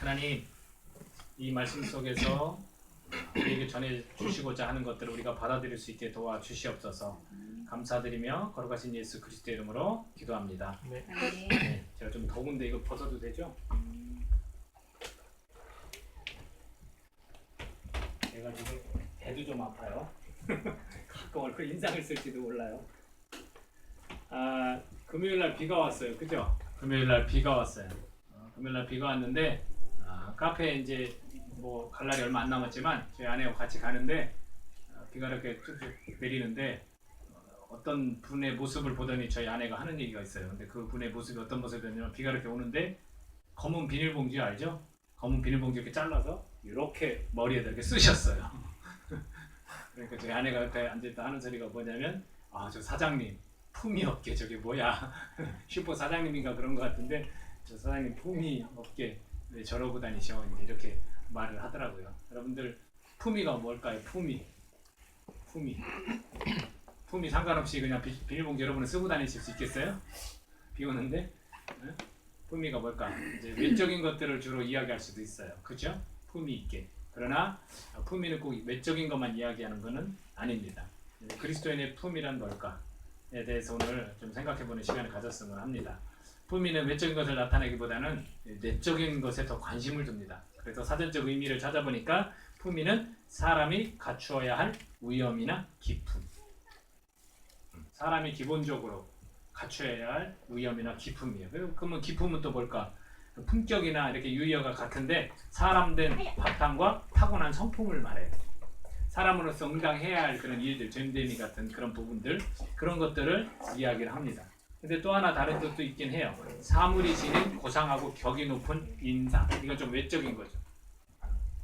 하나님, 이 말씀 속에서 우리에게 전해 주시고자 하는 것들을 우리가 받아들일 수 있게 도와주시옵소서. 감사드리며 거룩하신 예수 그리스도의 이름으로 기도합니다. 네. 네, 제가 좀 더운데 이거 벗어도 되죠? 제가 지금 배도 좀 아파요. 가끔 얼굴 인상을 쓸지도 몰라요. 금요일날 비가 왔어요. 그죠? 금요일날 비가 왔어요. 금요일날 비가 왔는데 카페에 이제 뭐 갈 날이 얼마 안 남았지만 저희 아내와 같이 가는데 비가 이렇게 쭉쭉 내리는데 어떤 분의 모습을 보더니 저희 아내가 하는 얘기가 있어요. 근데 그 분의 모습이 어떤 모습이었냐면 비가 이렇게 오는데 검은 비닐봉지 알죠? 검은 비닐봉지 이렇게 잘라서 이렇게 머리에다 이렇게 쓰셨어요. 그러니까 저희 아내가 옆에 앉아있다 하는 소리가 뭐냐면 저 사장님 품이 없게 저게 뭐야 슈퍼 사장님인가 그런 것 같은데 저 사장님 품이 없게 왜 저러고 다니셔 이제 이렇게 말을 하더라고요. 여러분들 품위가 뭘까요? 품위 상관없이 그냥 비닐봉지 여러분은 쓰고 다니실 수 있겠어요? 비 오는데 품위가 뭘까? 이제 외적인 것들을 주로 이야기할 수도 있어요. 그죠? 품위 있게. 그러나 품위는 꼭 외적인 것만 이야기하는 것은 아닙니다. 그리스도인의 품위란 뭘까에 대해서 오늘 좀 생각해보는 시간을 가졌으면 합니다. 품위는 외적인 것을 나타내기보다는 내적인 것에 더 관심을 둡니다. 그래서 사전적 의미를 찾아보니까 품위는 사람이 갖추어야 할 위엄이나 기품. 사람이 기본적으로 갖추어야 할 위엄이나 기품이에요. 그러면 기품은 또 뭘까? 품격이나 이렇게 유의어가 같은데 사람된 바탕과 타고난 성품을 말해요. 사람으로서 응당해야 할 그런 일들, 됨됨이 같은 그런 부분들, 그런 것들을 이야기를 합니다. 근데 또 하나 다른 것도 있긴 해요. 사물이 지닌 고상하고 격이 높은 인상. 이건 좀 외적인 거죠.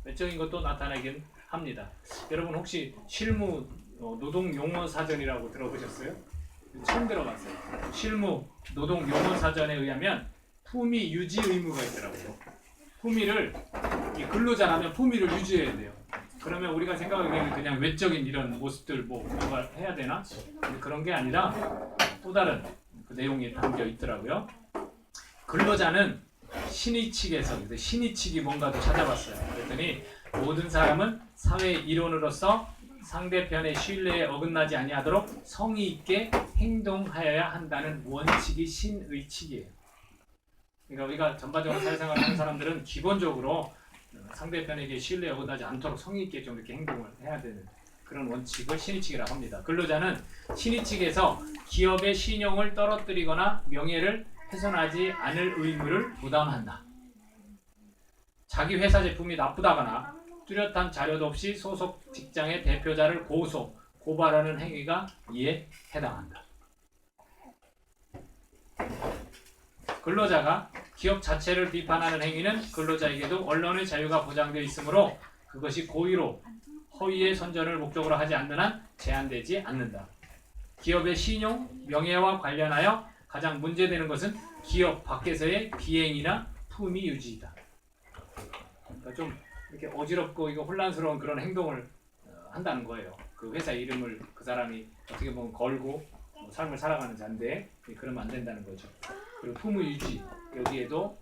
외적인 것도 나타나긴 합니다. 여러분 혹시 실무 노동 용어 사전이라고 들어보셨어요? 처음 들어봤어요. 실무 노동 용어 사전에 의하면 품위 유지 의무가 있더라고요. 품위를 근로자라면 품위를 유지해야 돼요. 그러면 우리가 생각하기에는 그냥 외적인 이런 모습들 뭐가 해야 되나? 그런 게 아니라 또 다른 그 내용이 담겨 있더라고요. 근로자는 신의칙에서 신의칙이 뭔가도 찾아봤어요. 그랬더니 모든 사람은 사회 일원으로서 상대편의 신뢰에 어긋나지 아니하도록 성의 있게 행동하여야 한다는 원칙이 신의칙이에요. 그러니까 우리가 전반적으로 사회생활을 하는 사람들은 기본적으로 상대편에게 신뢰에 어긋나지 않도록 성의 있게 좀 이렇게 행동을 해야 되는 그런 원칙을 신의칙이라고 합니다. 근로자는 신의칙에서 기업의 신용을 떨어뜨리거나 명예를 훼손하지 않을 의무를 부담한다. 자기 회사 제품이 나쁘다거나 뚜렷한 자료도 없이 소속 직장의 대표자를 고발하는 행위가 이에 해당한다. 근로자가 기업 자체를 비판하는 행위는 근로자에게도 언론의 자유가 보장되어 있으므로 그것이 고의로 허위의 선전을 목적으로 하지 않는 한 제한되지 않는다. 기업의 신용, 명예와 관련하여 가장 문제되는 것은 기업 밖에서의 비행이나 품위 유지이다. 그러니까 좀 이렇게 어지럽고 이거 혼란스러운 그런 행동을 한다는 거예요. 그 회사 이름을 그 사람이 어떻게 보면 걸고 삶을 살아가는 자인데 그러면 안 된다는 거죠. 그리고 품위 유지 여기에도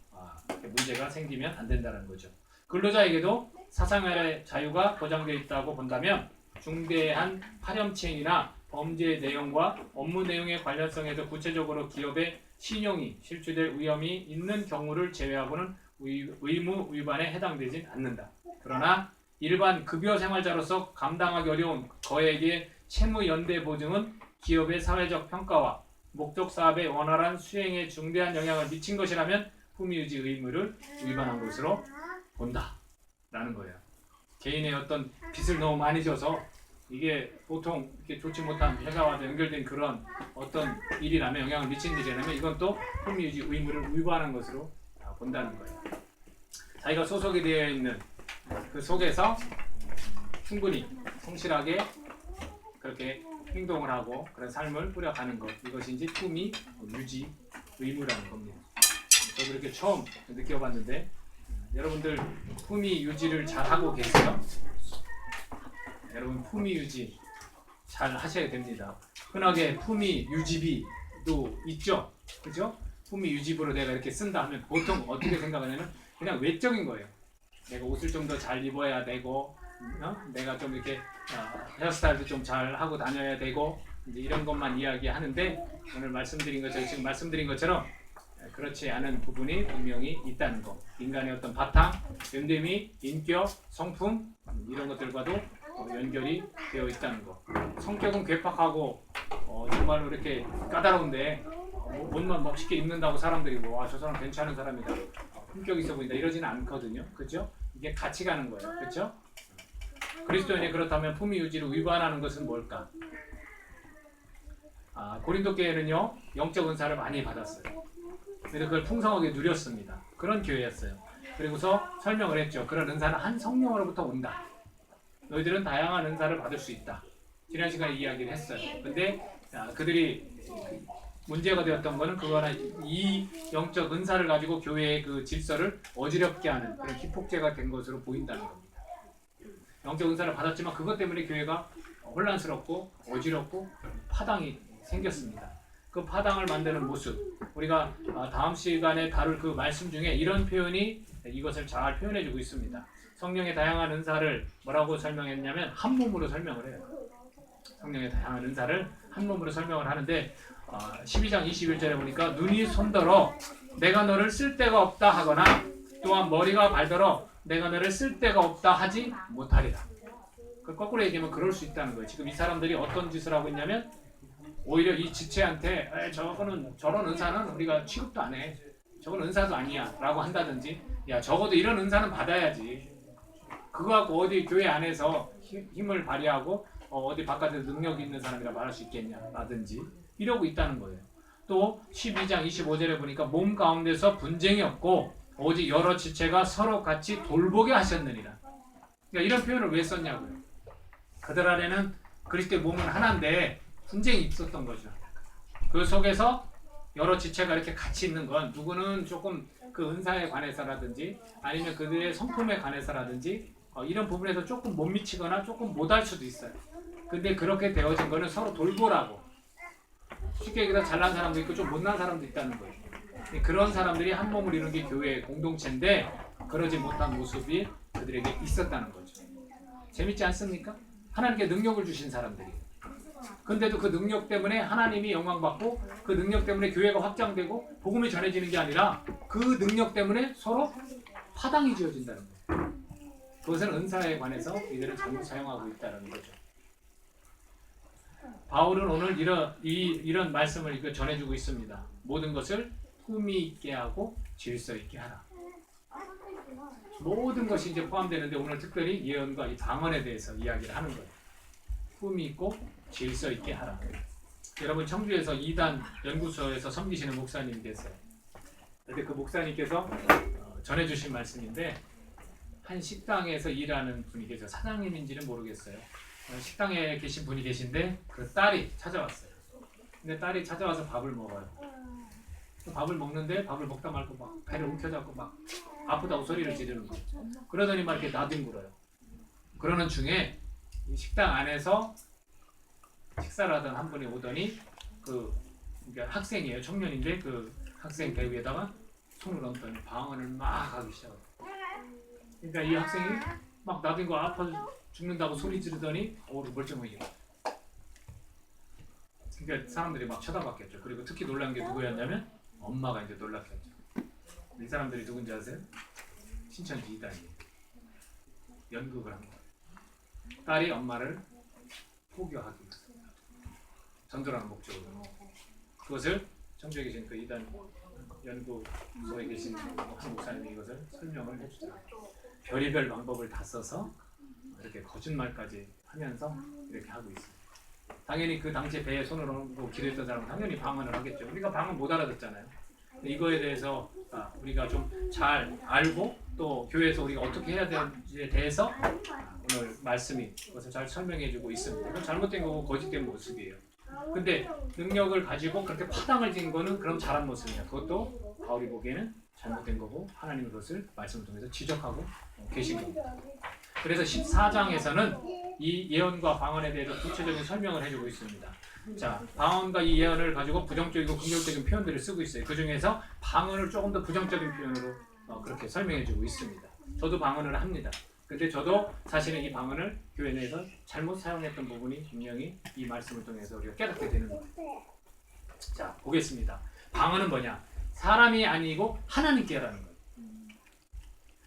문제가 생기면 안 된다는 거죠. 근로자에게도 사상의 자유가 보장되어 있다고 본다면 중대한 파렴치행이나 범죄 내용과 업무 내용의 관련성에서 구체적으로 기업의 신용이 실추될 위험이 있는 경우를 제외하고는 의무 위반에 해당되진 않는다. 그러나 일반 급여 생활자로서 감당하기 어려운 거액의 채무 연대 보증은 기업의 사회적 평가와 목적 사업의 원활한 수행에 중대한 영향을 미친 것이라면 품위 유지 의무를 위반한 것으로 본다. 라는 거예요. 개인의 어떤 빚을 너무 많이 져서 이게 보통 이렇게 좋지 못한 회사와도 연결된 그런 어떤 일이라면 영향을 미친 일이라면 이건 또 품위 유지 의무를 위반한 것으로 본다는 거예요. 자기가 소속이 되어 있는 그 속에서 충분히 성실하게 그렇게 행동을 하고 그런 삶을 꾸려가는 것, 이것이 이제 품위 유지 의무라는 겁니다. 저도 이렇게 처음 느껴봤는데 여러분들 품위 유지를 잘 하고 계세요? 여러분 품위 유지 잘 하셔야 됩니다. 흔하게 품위 유지비도 있죠, 그죠? 품위 유지비로 내가 이렇게 쓴다 하면 보통 어떻게 생각하냐면 그냥 외적인 거예요. 내가 옷을 좀 더 잘 입어야 되고, 내가 좀 이렇게 헤어스타일도 좀 잘 하고 다녀야 되고, 이제 이런 것만 이야기하는데 오늘 지금 말씀드린 것처럼 그렇지 않은 부분이 분명히 있다는 거. 인간의 어떤 바탕, 연대미, 인격, 성품 이런 것들과도 연결이 되어 있다는 거. 성격은 괴팍하고 정말로 이렇게 까다로운데 옷만 멋있게 입는다고 사람들이 저 사람 괜찮은 사람이다, 품격 있어 보인다 이러지는 않거든요. 그렇죠? 이게 같이 가는 거예요. 그렇죠? 그리스도인이 그렇다면 품위 유지를 위반하는 것은 뭘까? 고린도 교회는요 영적 은사를 많이 받았어요. 그래서 그걸 풍성하게 누렸습니다. 그런 교회였어요. 그리고서 설명을 했죠. 그런 은사는 한 성령으로부터 온다. 너희들은 다양한 은사를 받을 수 있다. 지난 시간에 이야기를 했어요. 근데 그들이 문제가 되었던 거는 그거는 이 영적 은사를 가지고 교회의 그 질서를 어지럽게 하는 그런 기폭제가 된 것으로 보인다는 겁니다. 영적 은사를 받았지만 그것 때문에 교회가 혼란스럽고 어지럽고 파당이 생겼습니다. 그 파당을 만드는 모습, 우리가 다음 시간에 다룰 그 말씀 중에 이런 표현이 이것을 잘 표현해주고 있습니다. 성령의 다양한 은사를 뭐라고 설명했냐면 한 몸으로 설명을 해요. 성령의 다양한 은사를 한 몸으로 설명을 하는데 12장 21절에 보니까 눈이 손더러 내가 너를 쓸 데가 없다 하거나 또한 머리가 발더러 내가 너를 쓸 데가 없다 하지 못하리라. 그 거꾸로 얘기하면 그럴 수 있다는 거예요. 지금 이 사람들이 어떤 짓을 하고 있냐면 오히려 이 지체한테 저런 은사는 우리가 취급도 안 해. 저건 은사도 아니야 라고 한다든지, 야 적어도 이런 은사는 받아야지. 그거 갖고 어디 교회 안에서 힘을 발휘하고 어디 바깥에서 능력 있는 사람이라 말할 수 있겠냐 라든지 이러고 있다는 거예요. 또 12장 25절에 보니까 몸 가운데서 분쟁이 없고 오직 여러 지체가 서로 같이 돌보게 하셨느니라. 그러니까 이런 표현을 왜 썼냐고요. 그들 안에는 그리스도의 몸은 하나인데 분쟁이 있었던 거죠. 그 속에서 여러 지체가 이렇게 같이 있는 건 누구는 조금 그 은사에 관해서라든지 아니면 그들의 성품에 관해서라든지 이런 부분에서 조금 못 미치거나 조금 못할 수도 있어요. 근데 그렇게 되어진 거는 서로 돌보라고. 쉽게 얘기해서 잘난 사람도 있고 좀 못난 사람도 있다는 거예요. 그런 사람들이 한 몸을 이루는 게 교회의 공동체인데 그러지 못한 모습이 그들에게 있었다는 거죠. 재밌지 않습니까? 하나님께 능력을 주신 사람들이. 근데도 그 능력 때문에 하나님이 영광받고 그 능력 때문에 교회가 확장되고 복음이 전해지는 게 아니라 그 능력 때문에 서로 파당이 지어진다는 거예요. 그것은 은사에 관해서 이들은 잘못 사용하고 있다는 거죠. 바울은 오늘 이런 말씀을 전해주고 있습니다. 모든 것을 품위 있게 하고 질서 있게 하라. 모든 것이 이제 포함되는데 오늘 특별히 예언과 이 방언에 대해서 이야기를 하는 거예요. 품위 있고 질서 있게 하라. 여러분 청주에서 2단 연구소에서 섬기시는 목사님이 계세요. 그런데 그 목사님께서 전해주신 말씀인데 한 식당에서 일하는 분이 계세요. 사장님인지는 모르겠어요. 식당에 계신 분이 계신데 그 딸이 찾아왔어요. 근데 딸이 찾아와서 밥을 먹어요. 밥을 먹는데 밥을 먹다 말고 막 배를 움켜잡고 막 아프다고 소리를 지르는 거예요. 그러더니 막 이렇게 나뒹굴어요. 그러는 중에 이 식당 안에서 식사를 하던 한 분이 오더니 그러니까 학생이에요. 청년인데 그 학생 배 위에다가 손을 얹더니 방언을 막 하기 시작해요. 그러니까 이 학생이 막 나뒹굴고 아파 죽는다고 소리 지르더니 멀쩡해요. 그러니까 사람들이 막 쳐다봤겠죠. 그리고 특히 놀란 게 누구였냐면 엄마가 이제 놀랐겠죠. 이 사람들이 누군지 아세요? 신천지 이단이에요. 연극을 한 거예요. 딸이 엄마를 포교하기 위해서 전도라는 목적으로. 그것을 청주에 계신 그 이단 연구소에 계신 한 목사님이 이것을 설명을 해주더라고요. 별의별 방법을 다 써서 이렇게 거짓말까지 하면서 이렇게 하고 있어요. 당연히 그 당시에 배에 손을 얹고 기도했던 사람은 당연히 방언을 하겠죠. 우리가 방언 못 알아듣잖아요. 이거에 대해서 우리가 좀 잘 알고 또 교회에서 우리가 어떻게 해야 되는지에 대해서 오늘 말씀이 그것을 잘 설명해주고 있습니다. 이건 잘못된 거고 거짓된 모습이에요. 근데 능력을 가지고 그렇게 파당을 진 거는 그럼 잘한 모습이야. 그것도 바울이 보기에는 잘못된 거고 하나님이 그것을 말씀을 통해서 지적하고 계신 겁니다. 그래서 14장에서는 이 예언과 방언에 대해서 구체적인 설명을 해주고 있습니다. 자, 방언과 이 예언을 가지고 부정적이고 긍정적인 표현들을 쓰고 있어요. 그 중에서 방언을 조금 더 부정적인 표현으로 그렇게 설명해주고 있습니다. 저도 방언을 합니다. 근데 저도 사실은 이 방언을 교회 내에서 잘못 사용했던 부분이 분명히 이 말씀을 통해서 우리가 깨닫게 되는 거예요. 자, 보겠습니다. 방언은 뭐냐? 사람이 아니고 하나님께 하라는 거예요.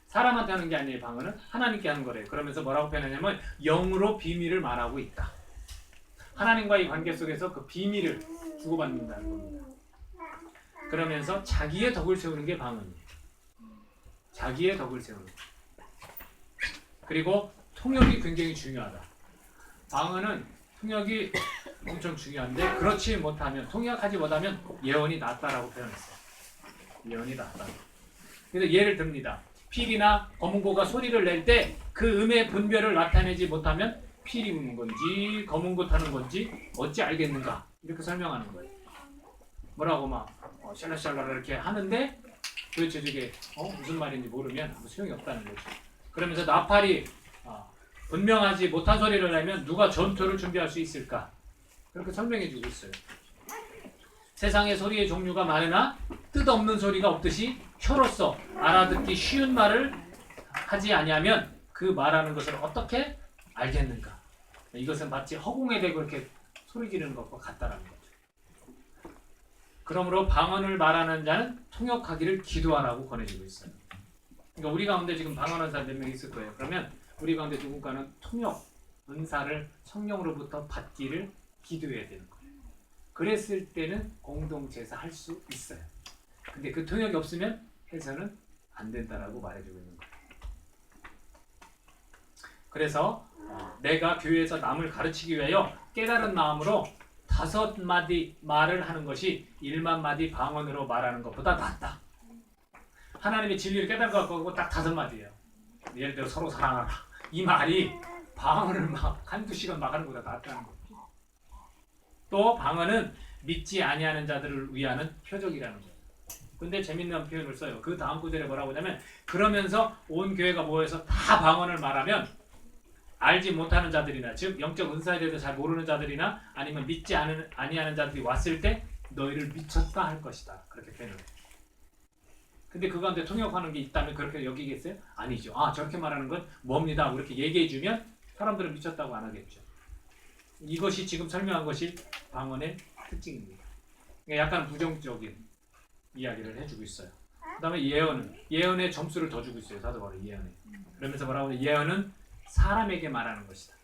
사람한테 하는 게 아니에요. 방언은 하나님께 하는 거래요. 그러면서 뭐라고 표현하냐면 영으로 비밀을 말하고 있다. 하나님과의 관계 속에서 그 비밀을 주고받는다는 겁니다. 그러면서 자기의 덕을 세우는 게 방언이에요. 자기의 덕을 세우는 거. 그리고 통역이 굉장히 중요하다. 방언은 통역이 엄청 중요한데 그렇지 못하면 통역하지 못하면 예언이 낫다라고 표현했어요. 예언이 낫다. 그래서 예를 듭니다. 필이나 검은고가 소리를 낼 때 그 음의 분별을 나타내지 못하면 필이 우는 건지 검은고 타는 건지 어찌 알겠는가 이렇게 설명하는 거예요. 뭐라고 막 샬라샬라 이렇게 하는데 도대체 저게 무슨 말인지 모르면 아무 소용이 없다는 거죠. 그러면서 나팔이 분명하지 못한 소리를 내면 누가 전투를 준비할 수 있을까? 그렇게 설명해 주고 있어요. 세상에 소리의 종류가 많으나 뜻없는 소리가 없듯이 혀로서 알아듣기 쉬운 말을 하지 아니하면 그 말하는 것을 어떻게 알겠는가? 이것은 마치 허공에 대고 이렇게 소리 지르는 것과 같다라는 거죠. 그러므로 방언을 말하는 자는 통역하기를 기도하라고 권해주고 있어요. 그러니까 우리 가운데 지금 방언하는 사람 몇 명 있을 거예요. 그러면 우리 가운데 누군가는 통역 은사를 성령으로부터 받기를 기도해야 되는 거예요. 그랬을 때는 공동체에서 할 수 있어요. 근데 그 통역이 없으면 해서는 안 된다라고 말해주고 있는 거예요. 그래서 내가 교회에서 남을 가르치기 위하여 깨달은 마음으로 5마디 말을 하는 것이 1만 마디 방언으로 말하는 것보다 낫다. 하나님의 진리를 깨달을 거고 딱 5마디예요. 예를 들어 서로 사랑하라. 이 말이 방언을 막 한두 시간 막 하는 것보다 낫다는 거죠. 또 방언은 믿지 아니하는 자들을 위하는 표적이라는 거예요. 근데 재밌는 표현을 써요. 그 다음 구절에 뭐라고 하냐면 그러면서 온 교회가 모여서 다 방언을 말하면 알지 못하는 자들이나 즉 영적 은사에 대해서 잘 모르는 자들이나 아니면 믿지 아니하는 자들이 왔을 때 너희를 미쳤다 할 것이다. 그렇게 표현을 해요. 근데 그 가운데 통역하는 게 있다면 그렇게 여기겠어요? 아니죠. 저렇게 말하는 건 뭡니다. 이렇게 얘기해주면 사람들은 미쳤다고 안 하겠죠. 이것이 지금 설명한 것이 방언의 특징입니다. 약간 부정적인 이야기를 해주고 있어요. 그 다음에 예언의 점수를 더 주고 있어요. 사도 바울이 예언에. 그러면서 뭐라고 하냐? 예언은 사람에게 말하는 것이다.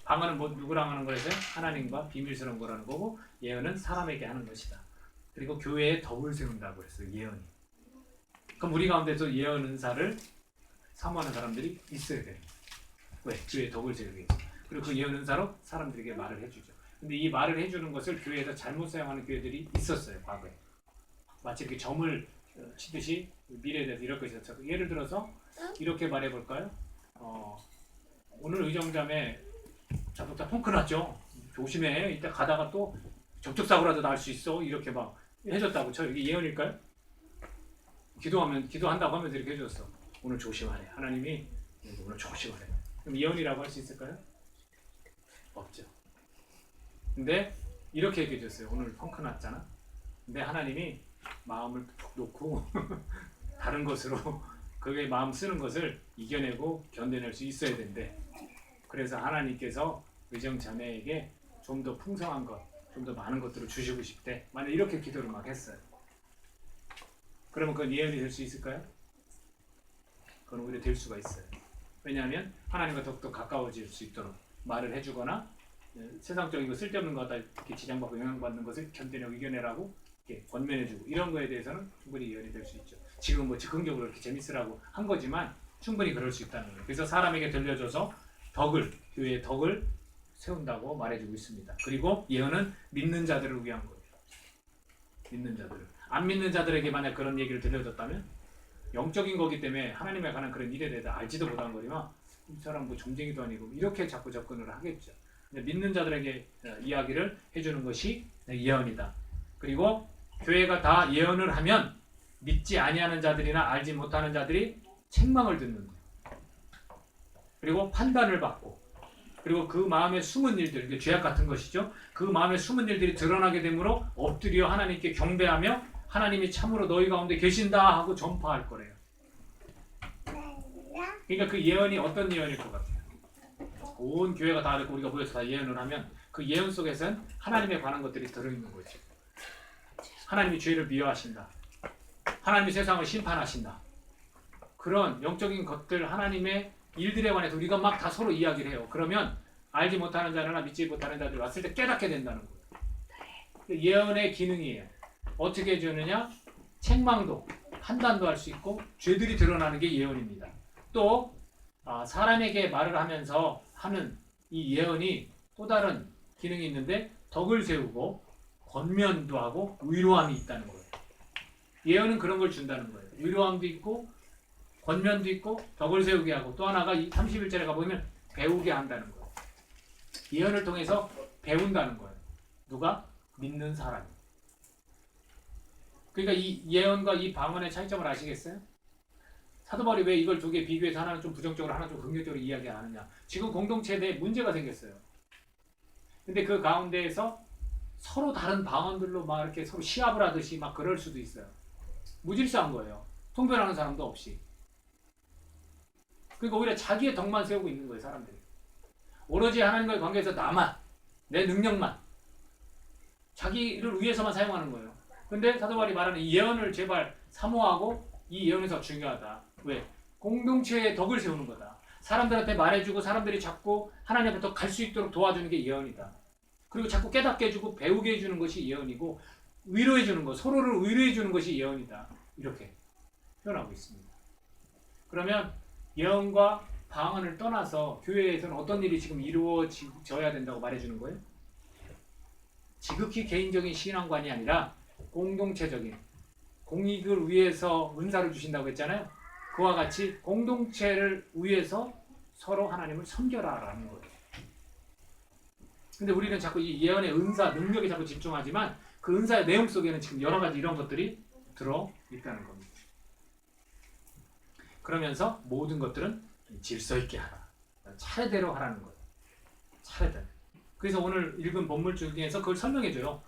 방언은 누구랑 하는 거라서요? 하나님과 비밀스러운 거라는 거고 예언은 사람에게 하는 것이다. 그리고 교회에 덕을 세운다고 했어요. 예언이. 그럼 우리 가운데서 예언 은사를 사모하는 사람들이 있어야 돼요. 왜? 교회에 덕을 세우기 위해서. 그리고 그 예언 은사로 사람들에게 말을 해주죠. 근데 이 말을 해주는 것을 교회에서 잘못 사용하는 교회들이 있었어요. 과거에. 마치 이렇게 점을 치듯이 미래에 대해서 이렇게 있었죠. 예를 들어서 이렇게 말해볼까요? 오늘 의정점에 자동차 펑크 났죠. 조심해. 이따 가다가 또 접촉사고라도 날 수 있어. 이렇게 막 해줬다고 쳐. 이게 예언일까요? 기도한다고 하면서 이렇게 해줬어. 오늘 조심하래. 하나님이 오늘 조심하래. 그럼 예언이라고 할 수 있을까요? 없죠. 근데 이렇게 얘기해 줬어요. 오늘 펑크 났잖아. 근데 하나님이 마음을 툭 놓고 다른 것으로 그의 마음 쓰는 것을 이겨내고 견뎌낼 수 있어야 된대. 그래서 하나님께서 의정 자매에게 좀 더 풍성한 것, 좀 더 많은 것들을 주시고 싶대. 만약 이렇게 기도를 막 했어요. 그러면 그건 예언이 될 수 있을까요? 그건 오히려 될 수가 있어요. 왜냐하면 하나님과 더욱더 가까워질 수 있도록 말을 해주거나 세상적이고 쓸데없는 것 갖다 이렇게 지장받고 영향받는 것을 견뎌내고 이겨내라고 이렇게 권면해주고 이런 거에 대해서는 충분히 예언이 될 수 있죠. 지금 뭐 즉흥적으로 이렇게 재밌으라고 한 거지만 충분히 그럴 수 있다는 거예요. 그래서 사람에게 들려줘서 교회의 덕을 세운다고 말해주고 있습니다. 그리고 예언은 믿는 자들을 위한 거예요. 믿는 자들을. 안 믿는 자들에게 만약 그런 얘기를 들려줬다면 영적인 거기 때문에 하나님에 관한 그런 일에 대해서 알지도 못한 거지만 이 사람 뭐 점쟁이도 아니고 이렇게 자꾸 접근을 하겠죠. 근데 믿는 자들에게 이야기를 해주는 것이 예언이다. 그리고 교회가 다 예언을 하면 믿지 아니하는 자들이나 알지 못하는 자들이 책망을 듣는 거예요. 그리고 판단을 받고 그리고 그 마음에 숨은 일들, 죄악 같은 것이죠. 그 마음에 숨은 일들이 드러나게 되므로 엎드려 하나님께 경배하며 하나님이 참으로 너희 가운데 계신다 하고 전파할 거래요. 그러니까 그 예언이 어떤 예언일 것 같아요? 온 교회가 다 알고 우리가 모여서 다 예언을 하면 그 예언 속에서는 하나님에 관한 것들이 들어있는 거죠. 하나님이 죄를 미워하신다. 하나님이 세상을 심판하신다. 그런 영적인 것들, 하나님의 일들에 관해서 우리가 막 다 서로 이야기를 해요. 그러면 알지 못하는 자나 믿지 못하는 자들이 왔을 때 깨닫게 된다는 거예요. 예언의 기능이에요. 어떻게 해주느냐? 책망도, 판단도 할 수 있고 죄들이 드러나는 게 예언입니다. 또 사람에게 말을 하면서 하는 이 예언이 또 다른 기능이 있는데 덕을 세우고 권면도 하고 위로함이 있다는 거예요. 예언은 그런 걸 준다는 거예요. 위로함도 있고 권면도 있고 덕을 세우게 하고 또 하나가 이 31절에 가보면 배우게 한다는 거예요. 예언을 통해서 배운다는 거예요. 누가? 믿는 사람이. 그러니까 이 예언과 이 방언의 차이점을 아시겠어요? 사도 바울이 왜 이걸 두 개 비교해서 하나는 좀 부정적으로 하나는 좀 긍정적으로 이야기하느냐. 지금 공동체에 대해 문제가 생겼어요. 근데 그 가운데에서 서로 다른 방언들로 막 이렇게 서로 시합을 하듯이 막 그럴 수도 있어요. 무질서한 거예요. 통변하는 사람도 없이. 그러니까 오히려 자기의 덕만 세우고 있는 거예요, 사람들이. 오로지 하나님과의 관계에서 나만, 내 능력만, 자기를 위해서만 사용하는 거예요. 근데 사도 바울이 말하는 이 예언을 제발 사모하고 이 예언이 더 중요하다. 왜? 공동체의 덕을 세우는 거다. 사람들한테 말해주고 사람들이 자꾸 하나님 앞에 더 갈 수 있도록 도와주는 게 예언이다. 그리고 자꾸 깨닫게 해주고 배우게 해주는 것이 예언이고 위로해주는 것, 서로를 위로해주는 것이 예언이다. 이렇게 표현하고 있습니다. 그러면 예언과 방언을 떠나서 교회에서는 어떤 일이 지금 이루어져야 된다고 말해주는 거예요? 지극히 개인적인 신앙관이 아니라 공동체적인 공익을 위해서 은사를 주신다고 했잖아요. 그와 같이 공동체를 위해서 서로 하나님을 섬겨라라는 거예요. 근데 우리는 자꾸 이 예언의 은사, 능력에 자꾸 집중하지만 그 은사의 내용 속에는 지금 여러 가지 이런 것들이 들어있다는 겁니다. 그러면서 모든 것들은 질서 있게 하라. 차례대로 하라는 거예요. 차례대로. 그래서 오늘 읽은 본문 중에서 그걸 설명해줘요.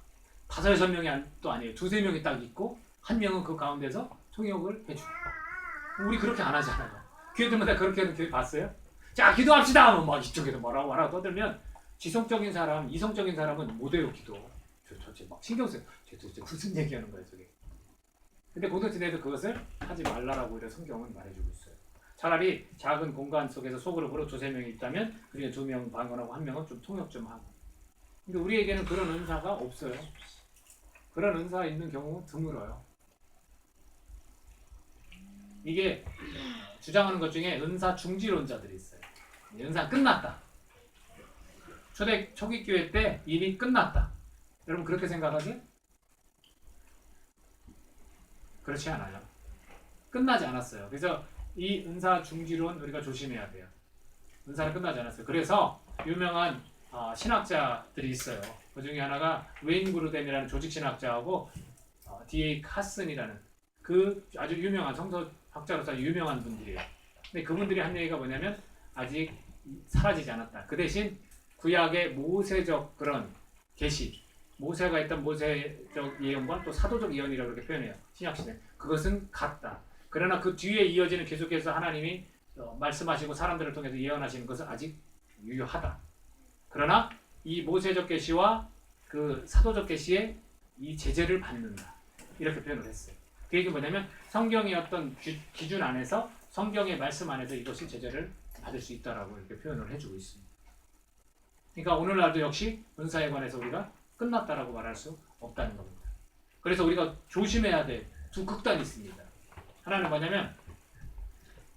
5-6명이 또 아니에요. 2-3명이 딱 있고 한 명은 그 가운데서 통역을 해줘요. 우리 그렇게 안 하잖아요. 교회들마다 그렇게 하는 교회 봤어요? 자, 기도합시다 하면 막 이쪽에서 뭐라고 떠들면 지성적인 사람, 이성적인 사람은 못해요, 기도. 저 막 신경 써요. 쟤 도대체 무슨 얘기하는 거야, 저게. 근데 공동체 내에서 그것을 하지 말라라고 이렇게 성경은 말해주고 있어요. 차라리 작은 공간 속에서 소그룹으로 2-3명이 있다면 그중에 2명 방언하고 1명은 좀 통역 좀 하고. 근데 우리에게는 그런 은사가 없어요. 그런 은사 있는 경우 드물어요. 이게 주장하는 것 중에 은사 중지론자들이 있어요. 은사 끝났다. 초기 교회 때 이미 끝났다. 여러분 그렇게 생각하세요? 그렇지 않아요. 끝나지 않았어요. 그래서 이 은사 중지론 우리가 조심해야 돼요. 은사는 끝나지 않았어요. 그래서 유명한 신학자들이 있어요. 그 중에 하나가 웨인 그루뎀이라는 조직신학자하고 D.A. 카슨이라는 그 아주 유명한 성서학자로서 유명한 분들이에요. 근데 그분들이 한 얘기가 뭐냐면 아직 사라지지 않았다. 그 대신 구약의 모세적 그런 계시, 모세가 있던 모세적 예언과 또 사도적 예언이라고 그렇게 표현해요. 신약시대. 그것은 같다. 그러나 그 뒤에 이어지는 계속해서 하나님이 말씀하시고 사람들을 통해서 예언하시는 것은 아직 유효하다. 그러나 이 모세적 계시와 그 사도적 계시에 이 제재를 받는다. 이렇게 표현을 했어요. 그 얘기는 뭐냐면 성경의 어떤 기준 안에서 성경의 말씀 안에서 이것이 제재를 받을 수 있다라고 이렇게 표현을 해주고 있습니다. 그러니까 오늘날도 역시 은사에 관해서 우리가 끝났다라고 말할 수 없다는 겁니다. 그래서 우리가 조심해야 될 두 극단이 있습니다. 하나는 뭐냐면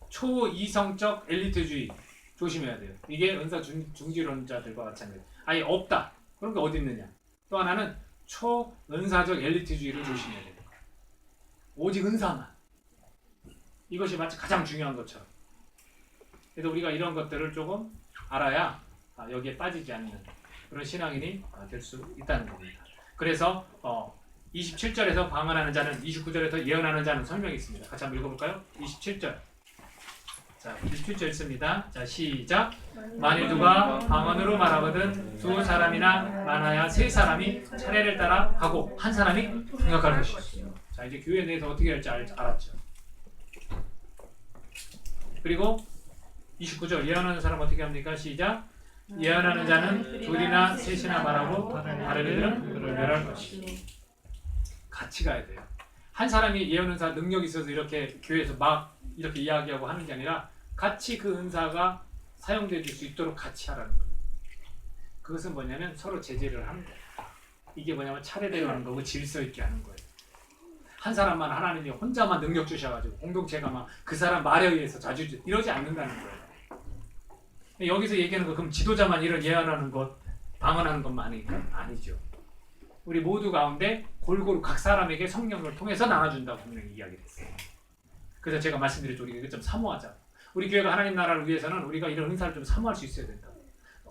초이성적 엘리트주의 조심해야 돼요. 이게 은사 중지론자들과 마찬가지예요. 아예 없다. 그런 게 어디 있느냐. 또 하나는 초은사적 엘리트주의를 조심해야 돼요. 오직 은사만. 이것이 마치 가장 중요한 것처럼. 그래서 우리가 이런 것들을 조금 알아야 여기에 빠지지 않는 그런 신앙인이 될 수 있다는 겁니다. 그래서 27절에서 방언하는 자는 29절에서 예언하는 자는 설명이 있습니다. 같이 한번 읽어볼까요? 27절. 자, 27절 읽습니다. 자, 시작. 만일 누가 방언으로 말하거든 2 사람이나 많아야 3 사람이 차례를 따라 하고 1 사람이 생각하는 것이죠. 자, 이제 교회 내에서 어떻게 할지 알았죠. 그리고 29절 예언하는 사람 어떻게 합니까? 시작. 예언하는 자는 둘이나 셋이나 말하고 다른 이들은 그를 멸할 것이. 같이 가야 돼요. 한 사람이 예언 은사 능력이 있어서 이렇게 교회에서 막 이렇게 이야기하고 하는 게 아니라 같이 그 은사가 사용될 수 있도록 같이 하라는 거예요. 그것은 뭐냐면 서로 제재를 하는 거예요. 이게 뭐냐면 차례대로 하는 거고 질서 있게 하는 거예요. 한 사람만 하나님이 혼자만 능력 주셔가지고 공동체가 막 그 사람 말에 의해서 자주 이러지 않는다는 거예요. 여기서 얘기하는 거 그럼 지도자만 이런 예언하는 것, 방언하는 것만이니까 아니죠. 우리 모두 가운데 골고루 각 사람에게 성령을 통해서 나눠준다고 분명히 이야기를 했어요. 그래서 제가 말씀드렸죠. 우리가 이거 좀 사모하자. 우리 교회가 하나님 나라를 위해서는 우리가 이런 은사를 좀 사모할 수 있어야 된다.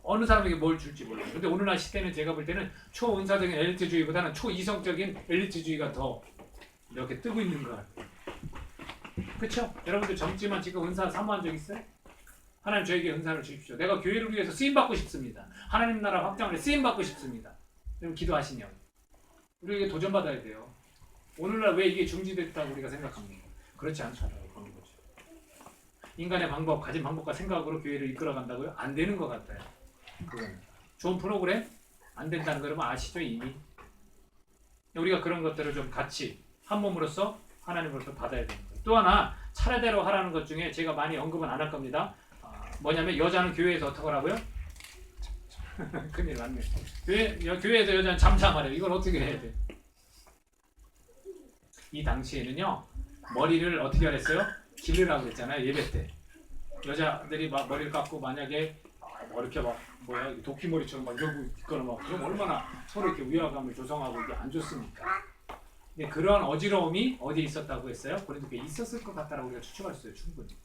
어느 사람에게 뭘 줄지 몰라요. 근데 오늘날 시대는 제가 볼 때는 초은사적인 엘리트주의보다는 초이성적인 엘리트주의가 더 이렇게 뜨고 있는 것 같아요. 그렇죠? 여러분들 젊지만 지금 은사 사모한 적 있어요? 하나님 저에게 은사를 주십시오. 내가 교회를 위해서 쓰임받고 싶습니다. 하나님 나라 확장을 쓰임받고 싶습니다. 여러분 기도하시냐고. 우리에게 도전받아야 돼요. 오늘날 왜 이게 중지됐다고 우리가 생각합니까? 그렇지 않잖아요. 그런 거죠. 인간의 방법, 가진 방법과 생각으로 교회를 이끌어간다고요? 안 되는 것 같아요. 그건 좋은 프로그램? 안 된다는 거 여러분 아시죠 이미? 우리가 그런 것들을 좀 같이 한 몸으로서 하나님으로서 받아야 됩니다. 또 하나 차례대로 하라는 것 중에 제가 많이 언급은 안 할 겁니다. 뭐냐면 여자는 교회에서 어떻게 하라고요? 큰일 났네. 교회에서 여자는 잠잠하래요. 이걸 어떻게 해야 돼? 이 당시에는요 머리를 어떻게 하랬어요? 기르라고 했잖아요. 예배 때 여자들이 막 머리를 깎고 만약에 이렇게 막 뭐야 도끼머리처럼 막 이러고 있거나 막 그럼 얼마나 서로 이렇게 위화감을 조성하고 이게 안 좋습니까? 근데 그런 어지러움이 어디에 있었다고 했어요? 고린도교에 있었을 것 같다라고 우리가 추측할 수 있어요. 충분히.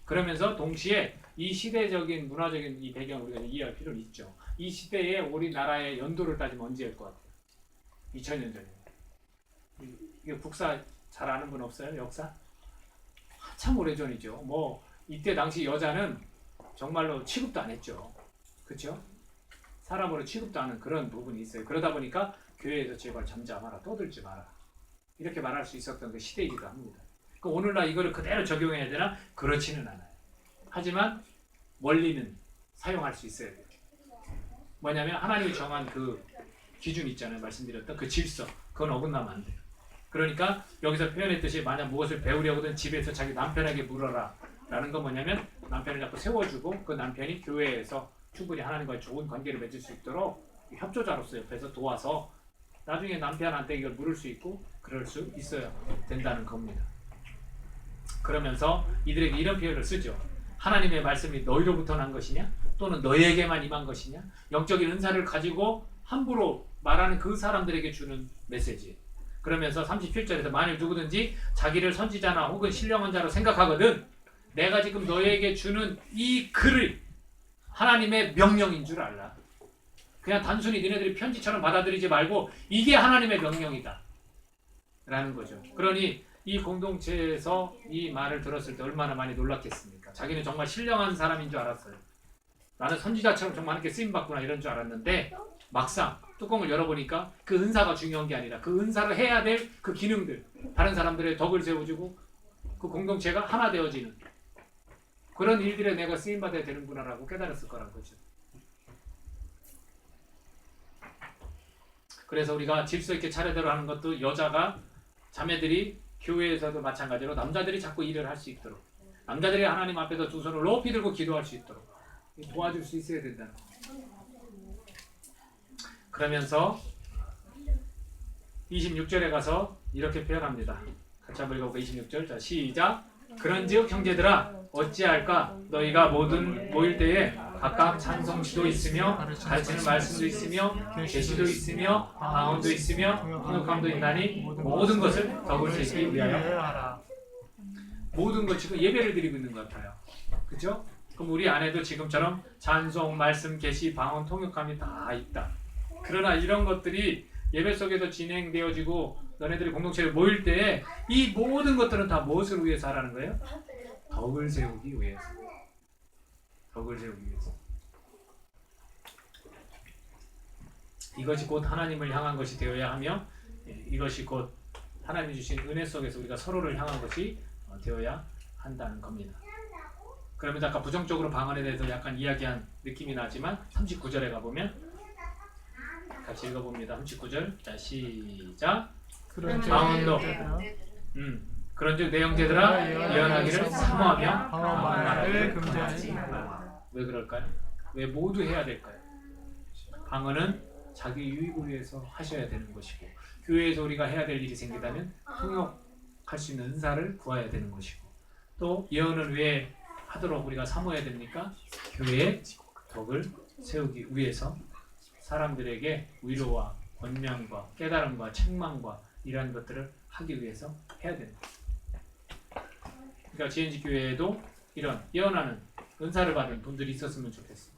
그러면서 동시에 이 시대적인 문화적인 이 배경을 우리가 이해할 필요는 있죠. 이 시대에 우리나라의 연도를 따지면 언제일 것 같아요? 2000년 전이에요. 이게 국사 잘 아는 분 없어요? 역사? 한참 오래전이죠. 뭐 이때 당시 여자는 정말로 취급도 안 했죠. 그렇죠? 사람으로 취급도 하는 그런 부분이 있어요. 그러다 보니까 교회에서 제발 잠잠하라, 떠들지 마라 이렇게 말할 수 있었던 그 시대이기도 합니다. 그 오늘날 이거를 그대로 적용해야 되나? 그렇지는 않아요. 하지만 원리는 사용할 수 있어야 돼요. 뭐냐면 하나님이 정한 그 기준 있잖아요. 말씀드렸던 그 질서, 그건 어긋나면 안 돼요. 그러니까 여기서 표현했듯이 만약 무엇을 배우려거든 집에서 자기 남편에게 물어라 라는 건 뭐냐면 남편을 자꾸 세워주고 그 남편이 교회에서 충분히 하나님과의 좋은 관계를 맺을 수 있도록 협조자로서 옆에서 도와서 나중에 남편한테 이걸 물을 수 있고 그럴 수 있어야 된다는 겁니다. 그러면서 이들에게 이런 표현을 쓰죠. 하나님의 말씀이 너희로부터 난 것이냐? 또는 너희에게만 임한 것이냐? 영적인 은사를 가지고 함부로 말하는 그 사람들에게 주는 메시지. 그러면서 37절에서 만일 누구든지 자기를 선지자나 혹은 신령한 자로 생각하거든 내가 지금 너희에게 주는 이 글을 하나님의 명령인 줄 알라. 그냥 단순히 니네들이 편지처럼 받아들이지 말고 이게 하나님의 명령이다 라는 거죠. 그러니 이 공동체에서 이 말을 들었을 때 얼마나 많이 놀랐겠습니까? 자기는 정말 신령한 사람인 줄 알았어요. 나는 선지자처럼 정말 이렇게 쓰임받구나 이런 줄 알았는데 막상 뚜껑을 열어보니까 그 은사가 중요한 게 아니라 그 은사를 해야 될 그 기능들, 다른 사람들의 덕을 세워주고 그 공동체가 하나 되어지는 그런 일들에 내가 쓰임받아야 되는구나라고 깨달았을 거란 거죠. 그래서 우리가 질서 있게 차례대로 하는 것도 여자가 자매들이 교회에서도 마찬가지로 남자들이 자꾸 일을 할 수 있도록 남자들이 하나님 앞에서 두 손을 높이 들고 기도할 수 있도록 도와줄 수 있어야 된다는 거예요. 그러면서 26절에 가서 이렇게 표현합니다. 같이 한번 읽어볼까? 26절. 자, 시작. 그런즉 형제들아 어찌할까? 너희가 모든 모일 때에 각각 찬송시도 있으며 가르치는 말씀도 있으며 계시도 있으며 방언도 있으며 통역함도 있나니 모든 것을 덕을 세우기 위하여 하라. 모든 것 지금 예배를 드리고 있는 것 같아요. 그렇죠? 그럼 우리 안에도 지금처럼 찬송, 말씀, 계시, 방언, 통역함이 다 있다. 그러나 이런 것들이 예배 속에서 진행되어지고 너네들이 공동체에 모일 때 이 모든 것들은 다 무엇을 위해서 하라는 거예요? 덕을 세우기 위해서. 덕을 세우기 위해서. 이것이 곧 하나님을 향한 것이 되어야 하며 이것이 곧 하나님이 주신 은혜 속에서 우리가 서로를 향한 것이 되어야 한다는 겁니다. 그러면서 아까 부정적으로 방언에 대해서 약간 이야기한 느낌이 나지만 39절에 가보면 같이 읽어봅니다. 39절. 자, 시작. 방언도 그런즉 내 형제들아 예언하기를 사모하며 방언하기를 금지하지 말라. 왜 그럴까요? 왜 모두 해야 될까요? 방언은 자기 유익을 위해서 하셔야 되는 것이고, 교회에서 우리가 해야 될 일이 생기다면 통역할 수 있는 은사를 구해야 되는 것이고, 또 예언을 왜 하도록 우리가 사모해야 됩니까? 교회의 덕을 세우기 위해서 사람들에게 위로와 권면과 깨달음과 책망과 이러한 것들을 하기 위해서 해야 됩니다. 그러니까 GNG 교회에도 이런 예언하는 은사를 받은 분들이 있었으면 좋겠습니다.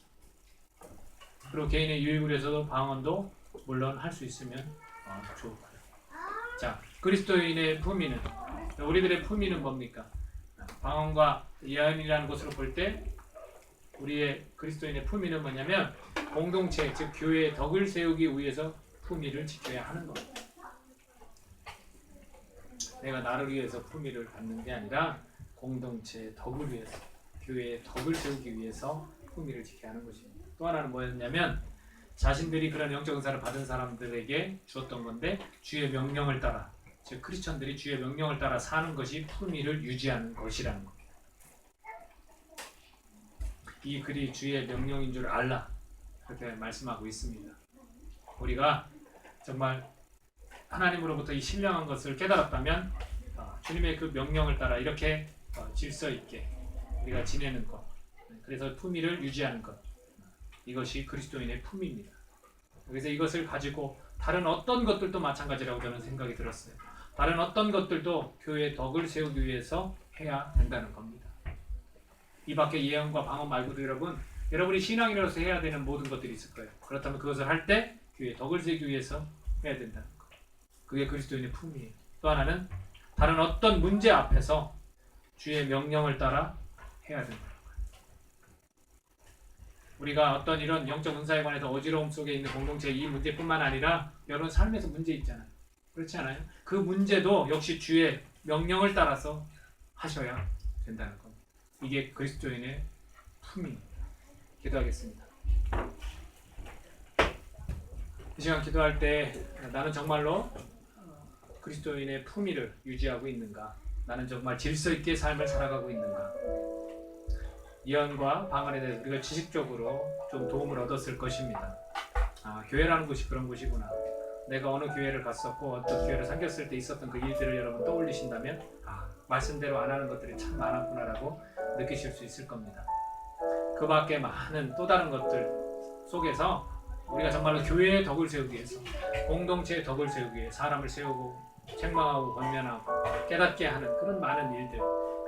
그리고 개인의 유익을 위해서도 방언도 물론 할 수 있으면 좋을 거예요. 자, 그리스도인의 품위는, 우리들의 품위는 뭡니까? 방언과 예언이라는 것으로 볼 때 우리의 그리스도인의 품위는 뭐냐면 공동체, 즉 교회의 덕을 세우기 위해서 품위를 지켜야 하는 겁니다. 내가 나를 위해서 품위를 갖는 게 아니라 공동체의 덕을 위해서, 교회의 덕을 세우기 위해서 품위를 지켜야 하는 것입니다. 또 하나는 뭐였냐면 자신들이 그런 영적 은사를 받은 사람들에게 주었던 건데 주의 명령을 따라, 즉 크리스천들이 주의 명령을 따라 사는 것이 품위를 유지하는 것이라는 겁니다. 이 글이 주의 명령인 줄 알라, 그렇게 말씀하고 있습니다. 우리가 정말 하나님으로부터 이 신령한 것을 깨달았다면 주님의 그 명령을 따라 이렇게 질서 있게 우리가 지내는 것, 그래서 품위를 유지하는 것, 이것이 그리스도인의 품위입니다. 그래서 이것을 가지고 다른 어떤 것들도 마찬가지라고 저는 생각이 들었어요. 다른 어떤 것들도 교회의 덕을 세우기 위해서 해야 된다는 겁니다. 이 밖에 예언과 방언 말고도 여러분이 신앙인으로서 해야 되는 모든 것들이 있을 거예요. 그렇다면 그것을 할 때 교회의 덕을 세우기 위해서 해야 된다는 것. 그게 그리스도인의 품위예요. 또 하나는 다른 어떤 문제 앞에서 주의 명령을 따라 해야 된다는 거예요. 우리가 어떤 이런 영적 은사에 관해서 어지러움 속에 있는 공동체의 이 문제뿐만 아니라 여러분 삶에서 문제 있잖아요. 그렇지 않아요? 그 문제도 역시 주의 명령을 따라서 하셔야 된다는 겁니다. 이게 그리스도인의 품위. 기도하겠습니다. 이 시간 기도할 때 나는 정말로 그리스도인의 품위를 유지하고 있는가? 나는 정말 질서 있게 삶을 살아가고 있는가? 예언과 방언에 대해서 우리가 지식적으로 좀 도움을 얻었을 것입니다. 교회라는 곳이 그런 곳이구나. 내가 어느 교회를 갔었고 어떤 교회를 섬겼을 때 있었던 그 일들을 여러분 떠올리신다면 말씀대로 안 하는 것들이 참 많았구나라고 느끼실 수 있을 겁니다. 그 밖에 많은 또 다른 것들 속에서 우리가 정말로 교회의 덕을 세우기 위해서, 공동체의 덕을 세우기 위해 사람을 세우고 책망하고 권면하고 깨닫게 하는 그런 많은 일들,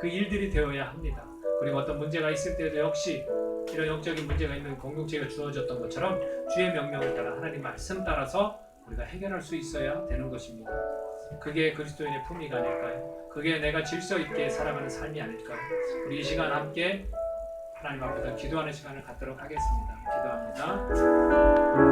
그 일들이 되어야 합니다. 그리고 어떤 문제가 있을 때도 역시 이런 영적인 문제가 있는 공동체가 주어졌던 것처럼 주의 명령을 따라 하나님 말씀 따라서 우리가 해결할 수 있어야 되는 것입니다. 그게 그리스도인의 품위가 아닐까요? 그게 내가 질서 있게 살아가는 삶이 아닐까요? 우리 이 시간 함께 하나님 앞에서 기도하는 시간을 갖도록 하겠습니다. 기도합니다.